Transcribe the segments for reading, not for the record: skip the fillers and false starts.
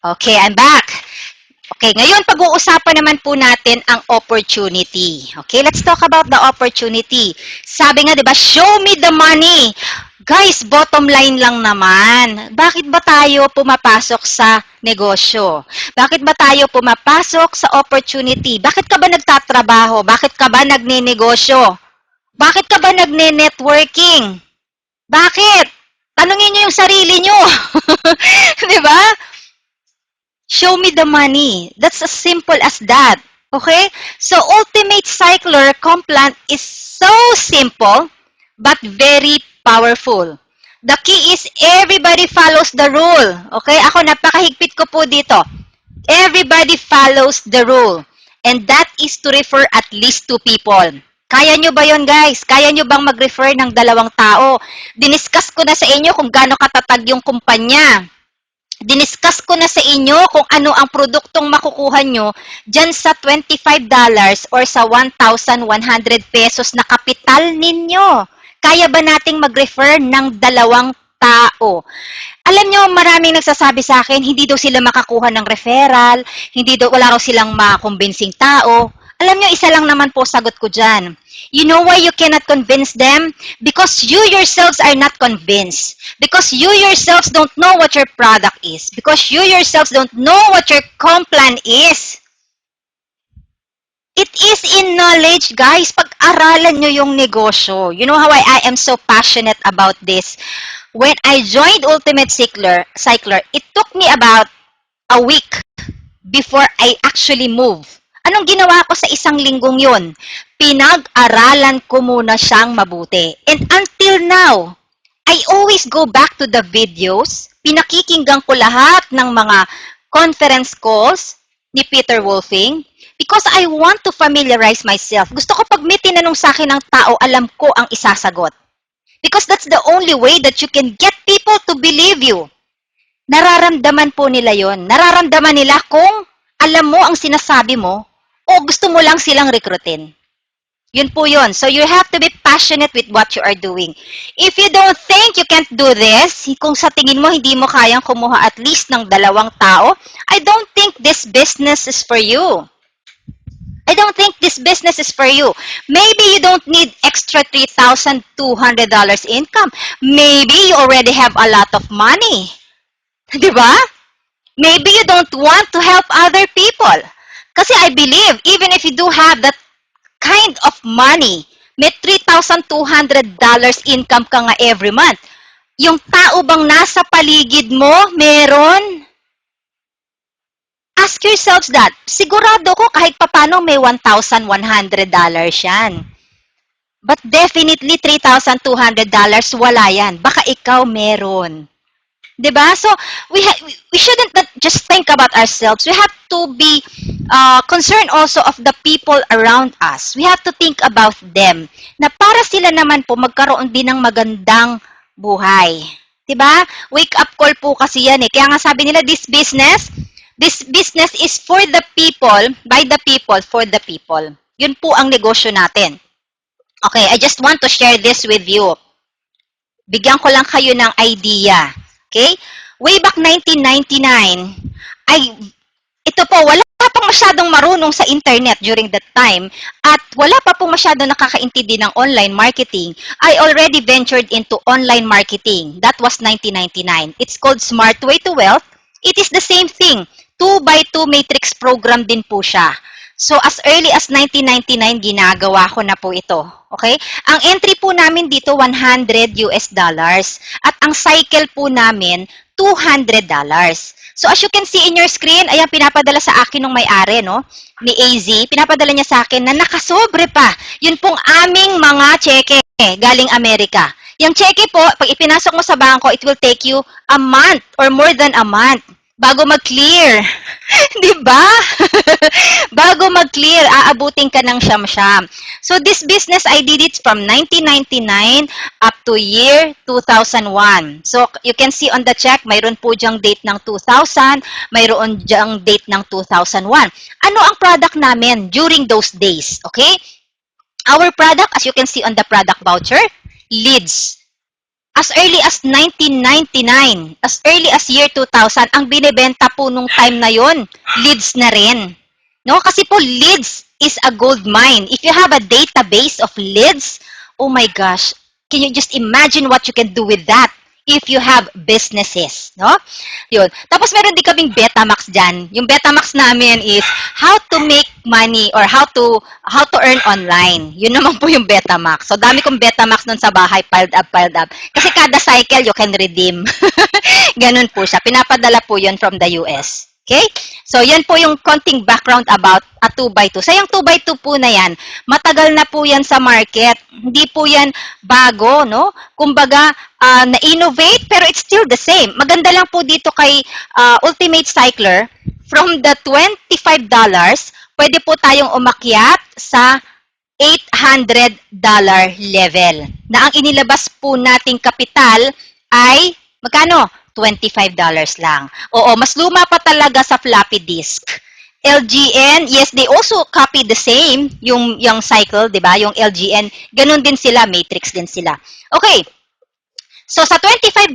Okay, I'm back. Okay, ngayon pag-uusapan naman po natin ang opportunity. Okay, let's talk about the opportunity. Sabi nga, 'di ba, show me the money. Guys, bottom line lang naman. Bakit ba tayo pumapasok sa negosyo? Bakit ba tayo pumapasok sa opportunity? Bakit ka ba nagtatrabaho? Bakit ka ba nagnenegosyo? Bakit ka ba nagne-networking? Bakit? Tanungin niyo yung sarili niyo. 'Di ba? Show me the money. That's as simple as that. Okay? So, Ultimate Cycler Complant is so simple but very powerful. The key is everybody follows the rule. Okay? Ako, napakahigpit ko po dito. Everybody follows the rule. And that is to refer at least 2 people. Kaya nyo ba yon, guys? Kaya nyo bang mag-refer ng 2 tao? Diniscuss ko na sa inyo kung gaano katatag yung kumpanya. Diniscuss ko na sa inyo kung ano ang produktong makukuha nyo dyan sa $25 or sa 1,100 pesos na kapital ninyo. Kaya ba nating mag-refer ng 2 tao? Alam nyo, maraming nagsasabi sa akin, hindi daw sila makakuha ng referral, wala raw silang makumbensing tao. Alam nyo, isa lang naman po sagot ko dyan. You know why you cannot convince them? Because you yourselves are not convinced. Because you yourselves don't know what your product is. Because you yourselves don't know what your complan is. It is in knowledge, guys. Pag-aralan nyo yung negosyo. You know how I am so passionate about this? When I joined Ultimate Cycler, it took me about a week before I actually move. Anong ginawa ko sa isang linggong yun? Pinag-aralan ko muna siyang mabuti. And until now, I always go back to the videos. Pinakikinggan ko lahat ng mga conference calls ni Peter Wolfing because I want to familiarize myself. Gusto ko pag may tinanong sa akin ng tao, alam ko ang isasagot. Because that's the only way that you can get people to believe you. Nararamdaman po nila yon. Nararamdaman nila kung alam mo ang sinasabi mo o gusto mo lang silang rekrutin. Yun po yun. So you have to be passionate with what you are doing. If you don't think you can't do this, kung sa tingin mo hindi mo kayang kumuha at least ng 2 tao, I don't think this business is for you. I don't think this business is for you. Maybe you don't need extra $3,200 income. Maybe you already have a lot of money. Diba? Maybe you don't want to help other people. Kasi I believe, even if you do have that kind of money, may $3,200 income ka nga every month, yung tao bang nasa paligid mo, meron? Ask yourselves that. Sigurado ko kahit papano may $1,100 yan. But definitely $3,200 wala yan. Baka ikaw meron. 'Di ba? So we shouldn't just think about ourselves. We have to be concerned also of the people around us. We have to think about them. Na para sila naman po magkaroon din ng magandang buhay. 'Di ba? Wake up call po kasi yan eh. Kaya nga sabi nila this business is for the people, by the people, for the people. Yun po ang negosyo natin. Okay, I just want to share this with you. Bigyan ko lang kayo ng idea. Okay? Way back 1999, ito po, wala pang masyadong marunong sa internet during that time at wala pa pong masyadong nakakaintindi ng online marketing. I already ventured into online marketing. That was 1999. It's called Smart Way to Wealth. It is the same thing. 2x2 matrix program din po siya. So, as early as 1999, ginagawa ko na po ito. Okay? Ang entry po namin dito, $100. At ang cycle po namin, $200. So, as you can see in your screen, ayan, pinapadala sa akin ng may-ari, no? Ni AZ. Pinapadala niya sa akin na nakasobre pa. Yun pong aming mga cheque galing Amerika. Yung cheque po, pag ipinasok mo sa bangko, it will take you a month or more than a month bago mag-clear. Di ba? Bago mag-clear, aabutin ka ng siyam-siyam. So, this business, I did it from 1999 up to year 2001. So, you can see on the check, mayroon po diyang date ng 2000, mayroon diyang date ng 2001. Ano ang product namin during those days? Okay? Our product, as you can see on the product voucher, leads. as early as 1999, as early as year 2000, ang binebenta po nung time na yon, leads na rin. No? Kasi po, leads is a gold mine. If you have a database of leads, oh my gosh, can you just imagine what you can do with that if you have businesses, no? Yun. Tapos meron din kaming Betamax dyan. Yung Betamax namin is how to make money or how to earn online. Yun naman po yung Betamax. So dami kong Betamax nun sa bahay, piled up, piled up. Kasi kada cycle you can redeem. Ganun po siya. Pinapadala po yun from the US. Okay? So, yan po yung konting background about a 2x2. Sa yung 2x2 po na yan, matagal na po yan sa market. Hindi po yan bago, no? Kumbaga, na-innovate, pero it's still the same. Maganda lang po dito kay Ultimate Cycler, from the $25, pwede po tayong umakyat sa $800 level. Na ang inilabas po nating kapital ay, magkano? $25 lang. Oo, mas luma pa talaga sa floppy disk. LGN, yes, they also copy the same, yung cycle, di ba? Yung LGN, ganun din sila, matrix din sila. Okay, so sa $25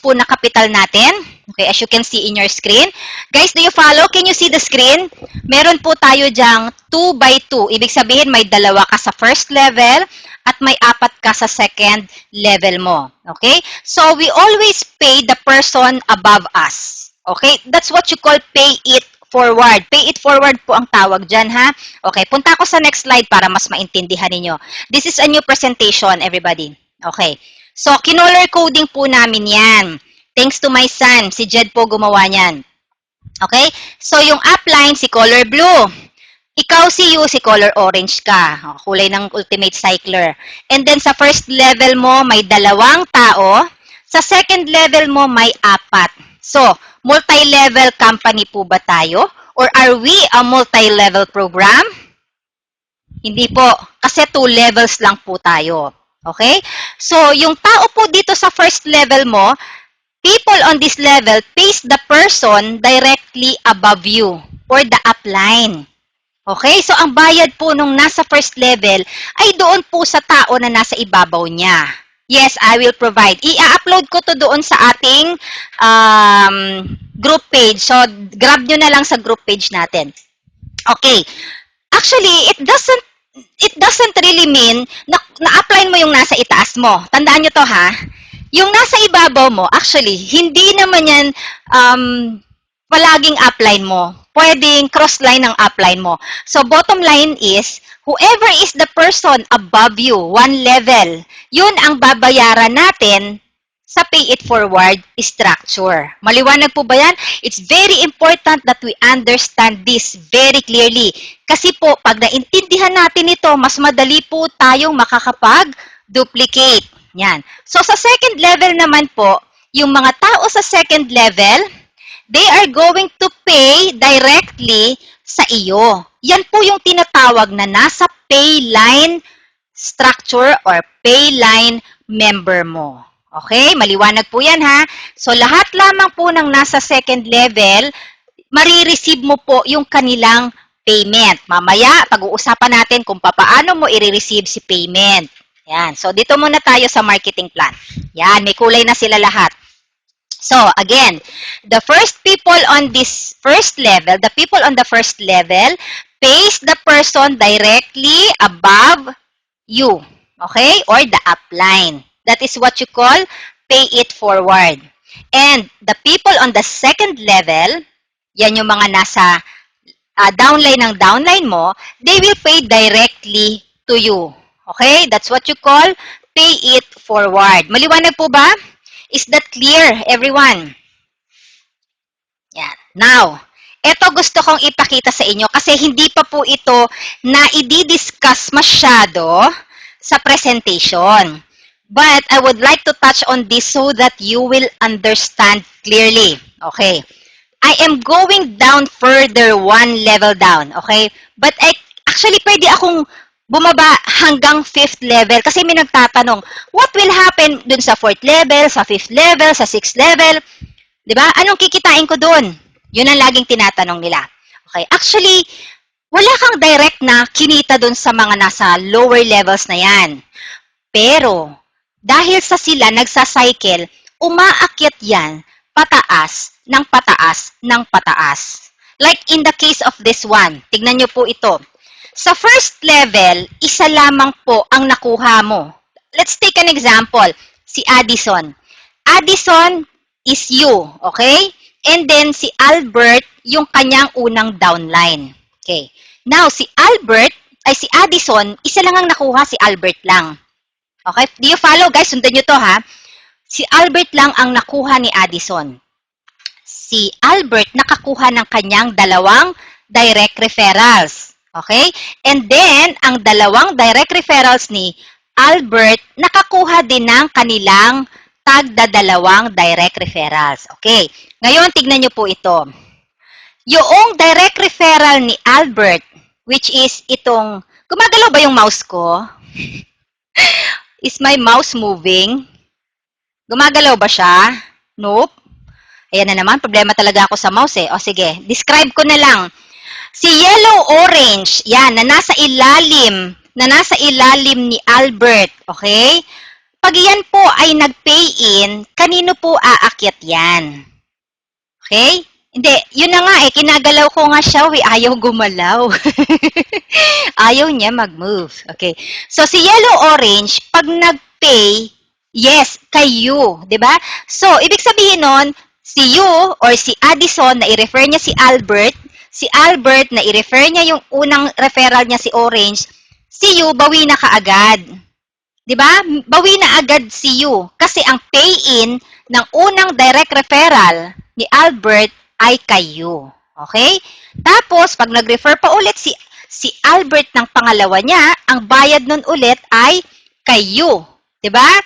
po na kapital natin, okay, as you can see in your screen, guys, do you follow? Can you see the screen? Meron po tayo dyang 2x2. Ibig sabihin, may dalawa ka sa first level, at may apat ka sa second level mo. Okay? So, we always pay the person above us. Okay? That's what you call pay it forward. Pay it forward po ang tawag dyan, ha? Okay, punta ako sa next slide para mas maintindihan ninyo. This is a new presentation, everybody. Okay. So, kinolor coding po namin yan. Thanks to my son. Si Jed po gumawa niyan. Okay? So, yung upline, si color blue. Ikaw si you, si color orange ka. Kulay ng Ultimate Cycler. And then sa first level mo, may 2 tao. Sa second level mo, may 4. So, multi-level company po ba tayo? Or are we a multi-level program? Hindi po. Kasi 2 levels lang po tayo. Okay? So, yung tao po dito sa first level mo, people on this level pays the person directly above you or the upline. Okay? So, ang bayad po nung nasa first level ay doon po sa tao na nasa ibabaw niya. Yes, I will provide. I-upload ko to doon sa ating group page. So, grab nyo na lang sa group page natin. Okay. Actually, it doesn't really mean na-apply mo yung nasa itaas mo. Tandaan nyo to, ha? Yung nasa ibabaw mo, actually, hindi naman yan palaging upline mo. Pwedeng cross-line ang upline mo. So, bottom line is, whoever is the person above you, 1 level, yun ang babayaran natin sa pay it forward structure. Maliwanag po ba yan? It's very important that we understand this very clearly. Kasi po, pag naintindihan natin ito, mas madali po tayong makakapag-duplicate. Yan. So, sa second level naman po, yung mga tao sa second level, they are going to pay directly sa iyo. Yan po yung tinatawag na nasa pay line structure or pay line member mo. Okay? Maliwanag po yan, ha? So, lahat lamang po ng nasa second level, marireceive mo po yung kanilang payment. Mamaya, pag-uusapan natin kung paano mo i-receive si payment. Yan. So, dito muna tayo sa marketing plan. Yan, may kulay na sila lahat. So, again, the first people on this first level, the people on the first level, pays the person directly above you, okay? Or the upline. That is what you call pay it forward. And the people on the second level, yan yung mga nasa downline ng downline mo, they will pay directly to you. Okay? That's what you call pay it forward. Maliwanag po ba? Is that clear, everyone? Yan. Now, ito gusto kong ipakita sa inyo kasi hindi pa po ito na i-discuss masyado sa presentation. But I would like to touch on this so that you will understand clearly. Okay. I am going down further 1 level down. Okay. But actually, pwede akong bumaba hanggang 5th level kasi may nagtatanong, what will happen dun sa 4th level, sa 5th level, sa 6th level? Diba? Anong kikitain ko dun? Yun ang laging tinatanong nila. Okay. Actually, wala kang direct na kinita dun sa mga nasa lower levels na yan. Pero, Dahil sa sila nagsacycle, umaakyat yan pataas, ng pataas, ng pataas. Like in the case of this one, tignan nyo po ito. Sa first level, isa lamang po ang nakuha mo. Let's take an example. Si Addison. Addison is you, okay? And then si Albert, yung kanyang unang downline. Okay. Now, si Addison, isa lang ang nakuha, si Albert lang. Okay? Do you follow, guys? Sundan nyo to, ha? Si Albert lang ang nakuha ni Addison. Si Albert nakakuha ng kanyang dalawang direct referrals. Okay? And then, ang dalawang direct referrals ni Albert, nakakuha din ng kanilang tagdadalawang direct referrals. Okay. Ngayon, tignan nyo po ito. Yung direct referral ni Albert, which is itong, gumagalaw ba yung mouse ko? Is my mouse moving? Gumagalaw ba siya? Nope. Ayan na naman, problema talaga ako sa mouse eh. O sige, describe ko na lang. Si yellow-orange, yan, na nasa ilalim ni Albert, okay? Pag yan po ay nag-pay-in, kanino po aakyat yan? Okay? Hindi, yun na nga eh, kinagalaw ko nga siya, ayaw gumalaw. Ayaw niya mag-move. Okay. So, si yellow-orange, pag nag-pay, yes, kayo, di ba? So, ibig sabihin nun, si you or si Addison na i-refer niya si Albert na i-refer niya yung unang referral niya si Orange, si you, bawi na kaagad. Di ba? Bawi na agad si you. Kasi ang pay-in ng unang direct referral ni Albert ay kayo. Okay? Tapos, pag nag-refer pa ulit si Albert ng pangalawa niya, ang bayad nun ulit ay kayo. Di ba?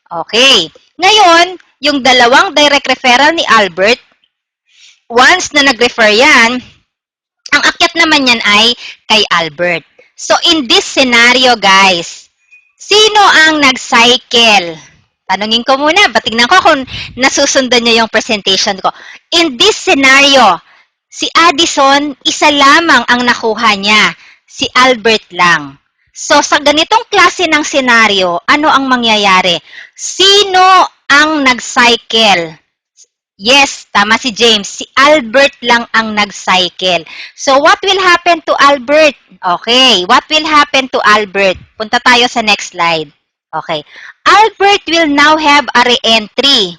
Okay. Ngayon, yung dalawang direct referral ni Albert, once na nag-refer yan, ang akyat naman yan ay kay Albert. So, in this scenario, guys, sino ang nag-cycle? Tanungin ko muna, tingnan ko kung nasusundan niya yung presentation ko. In this scenario, si Addison, isa lamang ang nakuha niya. Si Albert lang. So, sa ganitong klase ng senaryo, ano ang mangyayari? Sino ang nag-cycle? Yes, tama si James. Si Albert lang ang nag-cycle. So, what will happen to Albert? Okay, what will happen to Albert? Punta tayo sa next slide. Okay. Albert will now have a re-entry.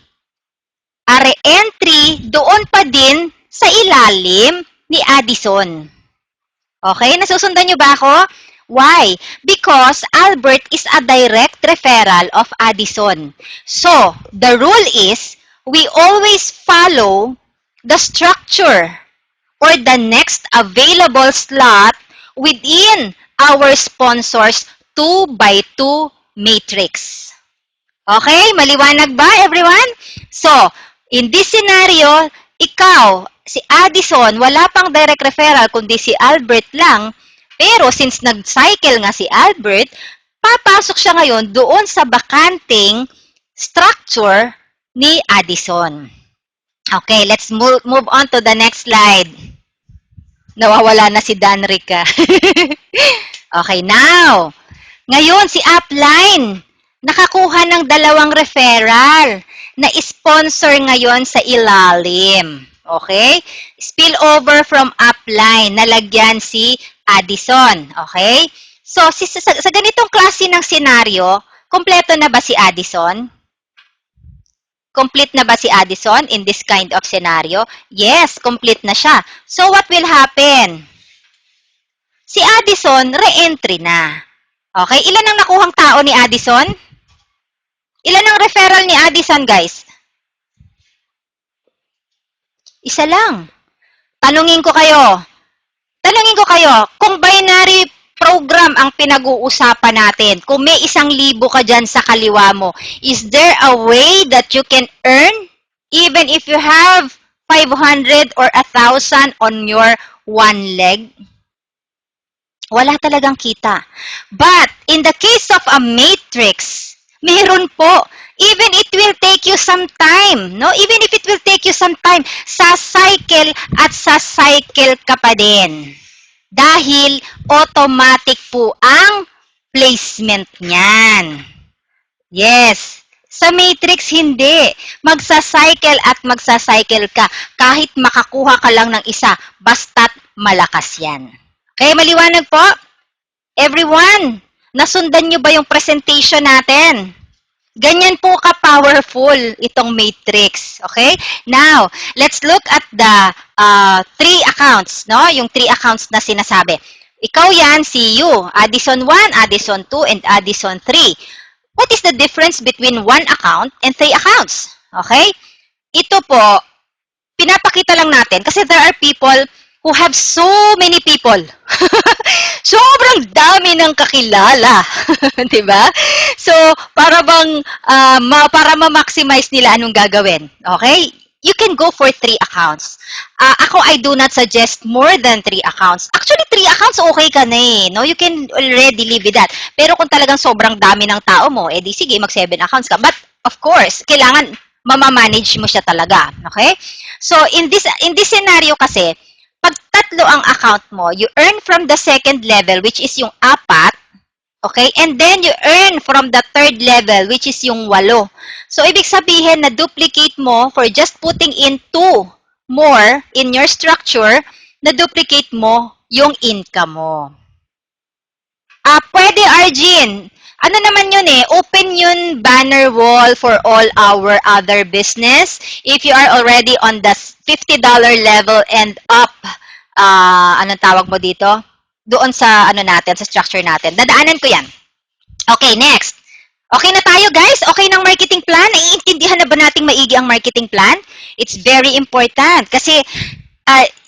A re-entry doon pa din sa ilalim ni Addison. Okay, nasusundan niyo ba ako? Why? Because Albert is a direct referral of Addison. So, the rule is, we always follow the structure or the next available slot within our sponsor's 2x2 matrix. Okay? Maliwanag ba, everyone? So, in this scenario, ikaw, si Addison, wala pang direct referral kundi si Albert lang. Pero since nag-cycle nga si Albert, papasok siya ngayon doon sa bakanting structure ni Addison. Okay, let's move on to the next slide. Nawawala na si Danrica. Okay, now, ngayon si Upline, nakakuha ng dalawang referral na sponsor ngayon sa ilalim. Okay? Spill over from Upline, nalagyan si Addison. Okay? So, sa ganitong klase ng senaryo, kompleto na ba si Addison? Complete na ba si Addison in this kind of scenario? Yes, complete na siya. So, what will happen? Si Addison, re-entry na. Okay? Ilan ang nakuhang tao ni Addison? Ilan ang referral ni Addison, guys? Isa lang. Tanungin ko kayo, kung binary program ang pinag-uusapan natin, kung may 1,000 ka dyan sa kaliwa mo, is there a way that you can earn even if you have 500 or 1,000 on your one leg? Wala talagang kita. But, in the case of a matrix, meron po. Even it will take you some time, no? Even if it will take you some time, sa cycle ka pa din. Dahil automatic po ang placement niyan. Yes. Sa matrix, hindi. Magsa-cycle at magsa-cycle ka kahit makakuha ka lang ng isa, basta't malakas yan. Okay, maliwanag po? Everyone, nasundan nyo ba yung presentation natin? Ganyan po ka-powerful itong matrix. Okay? Now, let's look at the three accounts, no? Yung three accounts na sinasabi. Ikaw yan, si you. Addison 1, Addison 2, and Addison 3. What is the difference between one account and three accounts? Okay? Ito po, pinapakita lang natin kasi there are people who have so many people. Sobrang dami ng kakilala. Diba? So, para bang, para ma-maximize nila anong gagawin. Okay? You can go for 3 accounts. Ako, I do not suggest more than 3 accounts. Actually, 3 accounts, okay ka na eh. No? You can already live with that. Pero kung talagang sobrang dami ng tao mo, edi sige, mag 7 accounts ka. But, of course, kailangan mamamanage mo siya talaga. Okay? So, in this scenario kasi, pag tatlo ang account mo, you earn from the second level, which is yung 4, okay? And then you earn from the third level, which is yung 8. So, ibig sabihin na duplicate mo for just putting in 2 more in your structure, na duplicate mo yung income mo. Pwede, Arjin. Ano naman yun eh, open yun banner wall for all our other business. If you are already on the $50 level and up, anong tawag mo dito? Doon sa, natin, sa structure natin. Dadaanan ko yan. Okay, next. Okay na tayo, guys? Okay ng marketing plan? Naiintindihan na ba nating maigi ang marketing plan? It's very important. Kasi,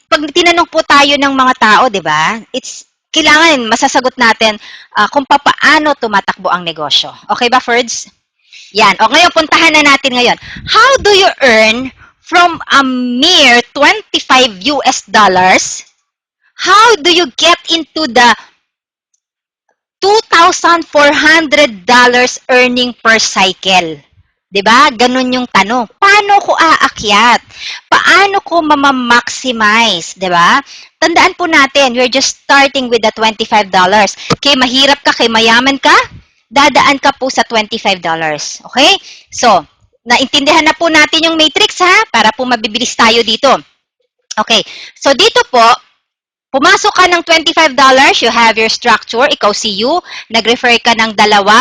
pag tinanong po tayo ng mga tao, di ba? Kailangan masasagot natin kung paano tumatakbo ang negosyo. Okay ba, Ferds? Yan. O ngayon, puntahan na natin ngayon. How do you earn from a mere $25 US? How do you get into the $2,400 earning per cycle? Diba? Ganun yung tanong. Paano ko aakyat? Paano ko mamamaximize? Diba? Tandaan po natin, we're just starting with the $25. Kay mahirap ka, kay mayaman ka, dadaan ka po sa $25. Okay? So, naintindihan na po natin yung matrix ha, para po mabibilis tayo dito. Okay. So, dito po, pumasok ka ng $25, you have your structure, ikaw si you, nag-refer ka ng dalawa,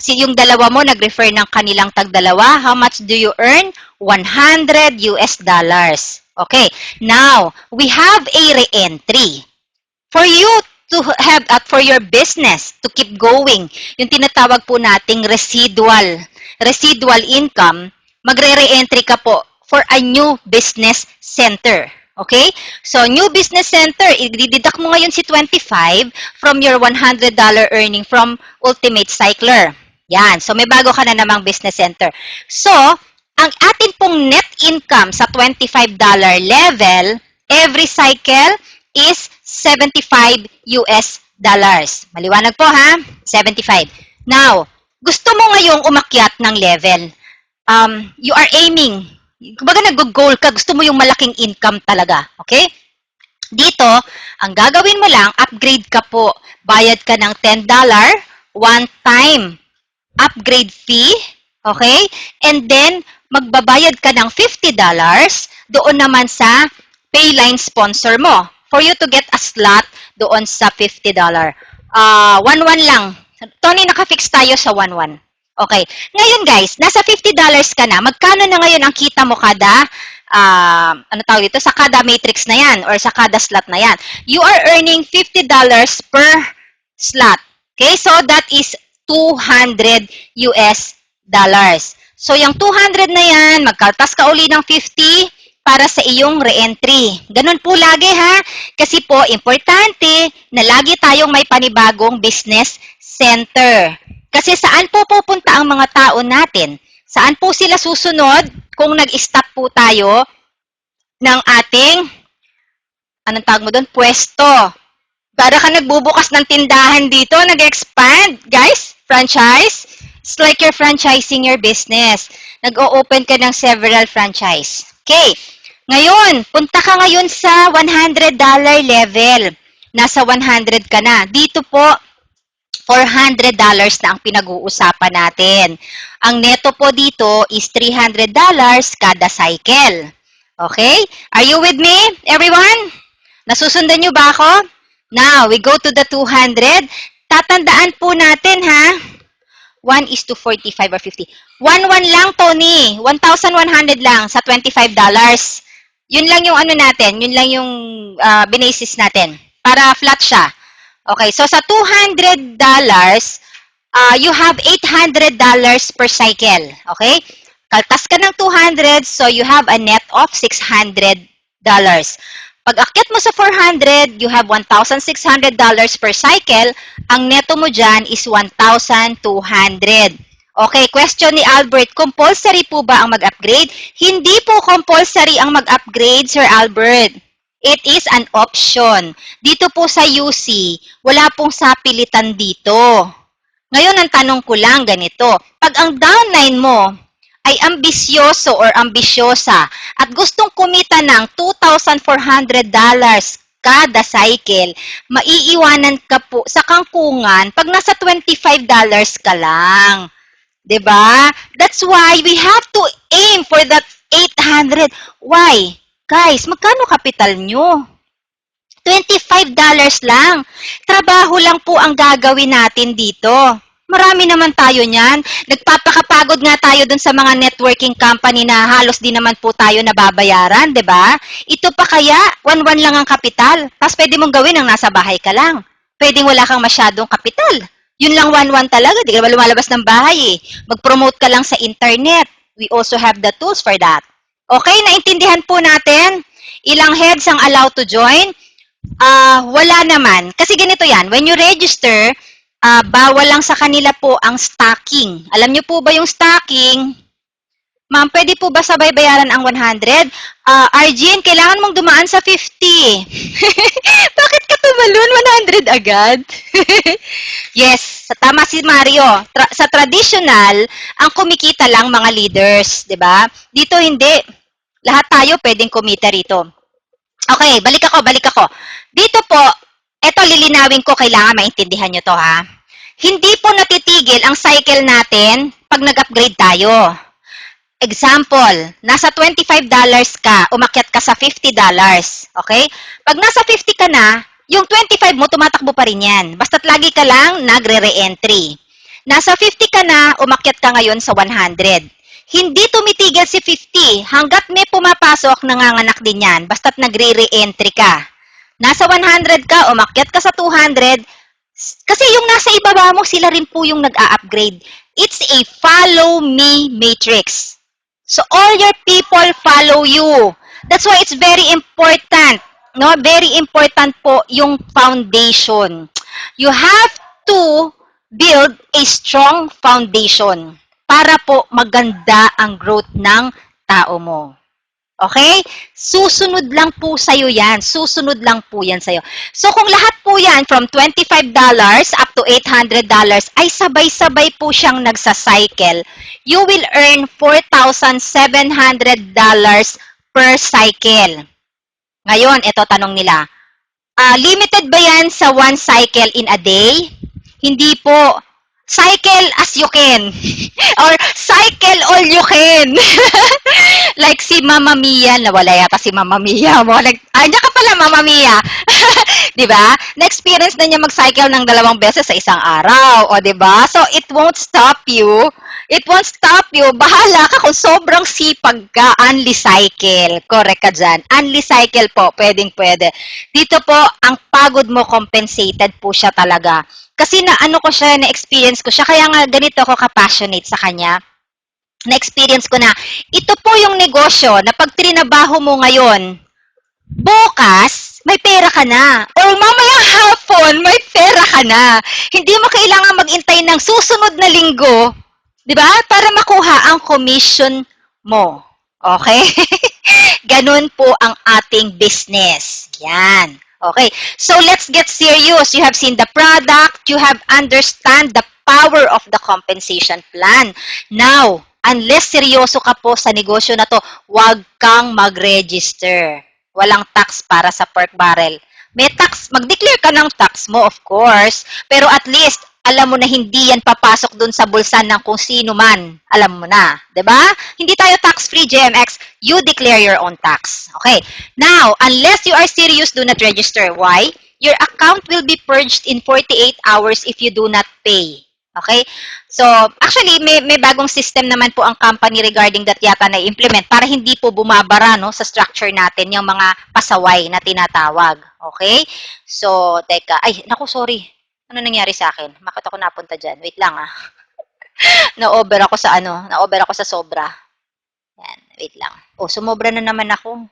yung dalawa mo nag-refer ng kanilang tag-dalawa, how much do you earn? $100 US. Okay, now, we have a re-entry. For you to have, for your business to keep going, yung tinatawag po nating residual income, magre-re-entry ka po for a new business center. Okay? So, new business center, i-deduct mo ngayon si 25 from your $100 earning from Ultimate Cycler. Yan. So, may bago ka na namang business center. So, ang atin pong net income sa $25 level, every cycle is $75 US. Maliwanag po ha? 75. Now, gusto mo ngayong umakyat ng level. You are aiming. Kumbaga nag-goal ka, gusto mo yung malaking income talaga. Okay? Dito, ang gagawin mo lang, upgrade ka po. Bayad ka ng $10, one-time upgrade fee. Okay? And then, magbabayad ka ng $50 doon naman sa Payline sponsor mo for you to get a slot doon sa $50. 1-1 lang. Tony, nakafix tayo sa 1-1. Okay. Ngayon guys, nasa $50 ka na. Magkano na ngayon ang kita mo kada, sa kada matrix na yan or sa kada slot na yan? You are earning $50 per slot. Okay, so that is $200 US. So yung 200 na yan, magkaltas ka uli ng 50 para sa iyong re-entry. Ganun po lagi ha. Kasi po, importante na lagi tayong may panibagong business center. Kasi saan po pupunta ang mga tao natin? Saan po sila susunod kung nag-stop po tayo ng ating, anong tawag mo doon? Pwesto. Para ka nagbubukas ng tindahan dito, nag-expand. Guys, franchise. It's like you're franchising your business. Nag-o-open ka ng several franchise. Okay. Ngayon, punta ka ngayon sa $100 level. Nasa 100 ka na. Dito po, $400 na ang pinag-uusapan natin. Ang neto po dito is $300 kada cycle. Okay? Are you with me, everyone? Nasusundan nyo ba ako? Now, we go to the 200. Tatandaan po natin, ha? 1 is to 45 or 50. 1 lang, Tony. 1,100 lang sa $25. Yun lang yung ano natin. Yun lang yung binasis natin. Para flat siya. Okay, so sa $200, you have $800 per cycle. Okay? Kaltas ka ng 200, so you have a net of $600. Pag akyat mo sa 400, you have $1,600 per cycle. Ang neto mo dyan is 1,200. Okay, question ni Albert, compulsory po ba ang mag-upgrade? Hindi po compulsory ang mag-upgrade, Sir Albert. It is an option. Dito po sa UC, wala pong sapilitan dito. Ngayon, ang tanong ko lang ganito. Pag ang downline mo ay ambisyoso or ambisyosa at gustong kumita ng $2,400 kada cycle, maiiwanan ka po sa kangkungan pag nasa $25 ka lang. 'Di ba? That's why we have to aim for that 800. Why? Guys, magkano kapital nyo? $25 lang. Trabaho lang po ang gagawin natin dito. Marami naman tayo niyan. Nagpapakapagod nga tayo dun sa mga networking company na halos di naman po tayo nababayaran, 'di ba? Ito pa kaya, 1-1 lang ang kapital. Tapos pwede mong gawin ang nasa bahay ka lang. Pwedeng wala kang masyadong kapital. Yun lang 1-1 talaga. Di ka ba lumalabas ng bahay eh. Mag-promote ka lang sa internet. We also have the tools for that. Okay, naintindihan po natin? Ilang heads ang allowed to join? Wala naman. Kasi ganito yan, when you register, bawal lang sa kanila po ang stacking. Alam niyo po ba yung stacking? Ma'am, pwede po ba sabay bayaran ang 100? Arjin, kailangan mong dumaan sa 50. Bakit ka tumalun? 100 agad? Yes, tama si Mario. Sa traditional, ang kumikita lang mga leaders, 'di ba? Dito hindi. Lahat tayo pwedeng kumita rito. Okay, balik ako. Dito po, eto lilinawin ko, kailangan maintindihan nyo to ha. Hindi po natitigil ang cycle natin pag nag-upgrade tayo. Example, nasa $25 ka, umakyat ka sa $50. Okay? Pag nasa 50 ka na, yung 25 mo, tumatakbo pa rin yan. Basta't lagi ka lang nagre-re-entry. Nasa 50 ka na, umakyat ka ngayon sa 100. Hindi tumitigil si 50. Hanggat may pumapasok, nanganganak din yan. Basta't nagre-re-entry ka. Nasa 100 ka, umakyat ka sa 200. Kasi yung nasa ibaba mo, sila rin po yung nag-a-upgrade. It's a follow me matrix. So all your people follow you. That's why it's very important. No, very important po yung foundation. You have to build a strong foundation para po maganda ang growth ng tao mo. Okay? Susunod lang po sa'yo yan. Susunod lang po yan sa'yo. So, kung lahat po yan, from $25 up to $800, ay sabay-sabay po siyang nagsa-cycle, you will earn $4,700 per cycle. Ngayon, ito tanong nila. Limited ba yan sa one cycle in a day? Hindi po. Cycle as you can. Or cycle all you can. Like si Mama Mia, nawala yata si Mama Mia mo. Like, andiyan ka pala, Mama Mia. Diba? Na-experience na niya mag-cycle ng 2 beses sa isang araw. O, diba? So, it won't stop you. It won't stop you. Bahala ka kung sobrang sipag ka. Only cycle. Correct ka dyan. Only cycle po. Pwedeng-pwede. Dito po, ang pagod mo compensated po siya talaga. Kasi na-experience ko siya. Kaya nga ganito ako ka-passionate sa kanya. Na-experience ko na, ito po yung negosyo na pag trinabaho mo ngayon, bukas, may pera ka na. Or mamayang hapon, may pera ka na. Hindi mo kailangan mag-intay ng susunod na linggo, di ba? Para makuha ang commission mo. Okay? Ganun po ang ating business. Yan. Okay. So, let's get serious. You have seen the product. You have understand the power of the compensation plan. Now, unless seryoso ka po sa negosyo na to, huwag kang mag-register. Walang tax para sa pork barrel. May tax, mag-declare ka ng tax mo, of course. Pero at least, alam mo na hindi yan papasok dun sa bulsa ng kung sino man. Alam mo na, 'di ba? Hindi tayo tax-free, GMX. You declare your own tax. Okay. Now, unless you are serious, do not register. Why? Your account will be purged in 48 hours if you do not pay. Okay? So, actually, may bagong system naman po ang company regarding that yata na implement para hindi po bumabara no, sa structure natin yung mga pasaway na tinatawag. Okay? So, teka. Ay, naku, sorry. Ano nangyari sa akin? Bakit ako napunta dyan? Wait lang ah. Na-over ako sa na-over ako sa sobra. Yan, wait lang. Oh, sumobra na naman ako.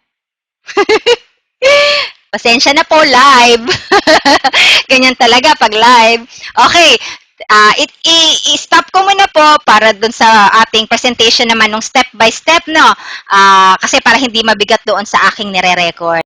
Pasensya na po, live. Ganyan talaga pag live. Okay, i-stop ko muna po para dun sa ating presentation naman ng step by step, no? Kasi para hindi mabigat doon sa aking nire-record.